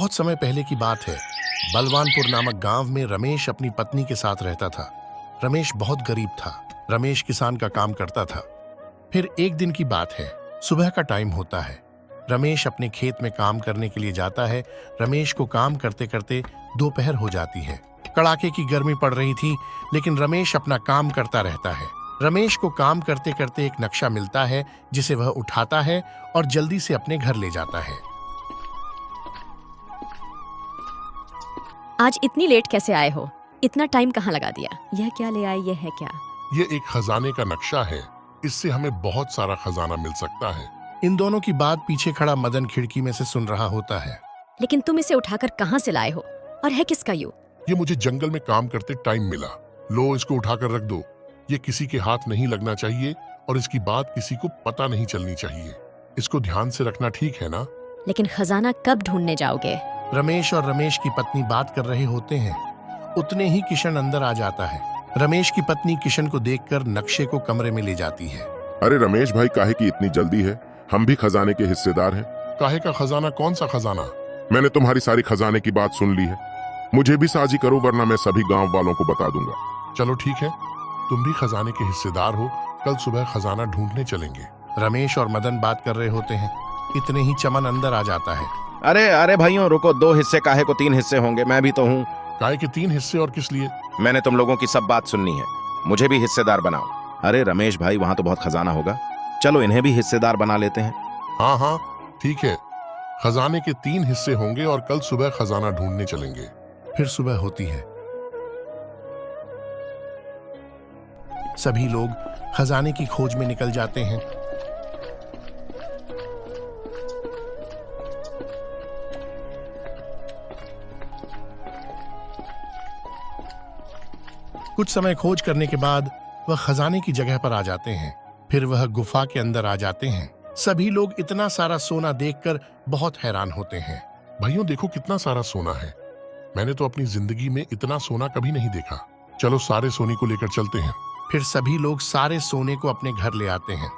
बहुत समय पहले की बात है। बलवानपुर नामक गांव में रमेश अपनी पत्नी के साथ रहता था। रमेश बहुत गरीब था। रमेश किसान का काम करता था। फिर एक दिन की बात है, सुबह का टाइम होता है। रमेश अपने खेत में काम करने के लिए जाता है। रमेश को काम करते करते दोपहर हो जाती है। कड़ाके की गर्मी पड़ रही थी, लेकिन रमेश अपना काम करता रहता है। रमेश को काम करते करते एक नक्शा मिलता है, जिसे वह उठाता है और जल्दी से अपने घर ले जाता है। आज इतनी लेट कैसे आए हो? इतना टाइम कहाँ लगा दिया? यह क्या ले आए? यह है क्या? ये एक खजाने का नक्शा है। इससे हमें बहुत सारा खजाना मिल सकता है। इन दोनों की बात पीछे खड़ा मदन खिड़की में से सुन रहा होता है। लेकिन तुम इसे उठाकर कहाँ से लाए हो? और है किसका ये? ये मुझे जंगल में काम करते टाइम मिला। लो, इसको उठाकर रख दो। ये किसी के हाथ नहीं लगना चाहिए और इसकी बात किसी को पता नहीं चलनी चाहिए। इसको ध्यान से रखना, ठीक है ना? लेकिन खजाना कब ढूंढने जाओगे? रमेश और रमेश की पत्नी बात कर रहे होते हैं। उतने ही किशन अंदर आ जाता है। रमेश की पत्नी किशन को देखकर नक्शे को कमरे में ले जाती है। अरे रमेश भाई, काहे की इतनी जल्दी है? हम भी खजाने के हिस्सेदार हैं। काहे का खजाना? कौन सा खजाना? मैंने तुम्हारी सारी खजाने की बात सुन ली है। मुझे भी साझी करो, वरना मैं सभी गांव वालों को बता दूंगा। चलो ठीक है, तुम भी खजाने के हिस्सेदार हो। कल सुबह खजाना ढूंढने चलेंगे। रमेश और मदन बात कर रहे होते हैं। इतने ही चमन अंदर आ जाता है। अरे अरे भाइयों, रुको। 2 हिस्से काहे को 3 हिस्से होंगे? मैं भी तो हूँ। काहे के 3 हिस्से और किस लिए? मैंने तुम लोगों की सब बात सुननी है। मुझे भी हिस्सेदार बनाओ। अरे रमेश भाई, वहां तो बहुत खजाना होगा। चलो इन्हें भी हिस्सेदार बना लेते हैं। हाँ हाँ ठीक है। खजाने के 3 हिस्से होंगे और कल सुबह खजाना ढूंढने चलेंगे। फिर सुबह होती है। सभी लोग खजाने की खोज में निकल जाते हैं। कुछ समय खोज करने के बाद वह खजाने की जगह पर आ जाते हैं। फिर वह गुफा के अंदर आ जाते हैं। सभी लोग इतना सारा सोना देखकर बहुत हैरान होते हैं। भाइयों देखो, कितना सारा सोना है। मैंने तो अपनी जिंदगी में इतना सोना कभी नहीं देखा। चलो सारे सोने को लेकर चलते हैं। फिर सभी लोग सारे सोने को अपने घर ले आते हैं।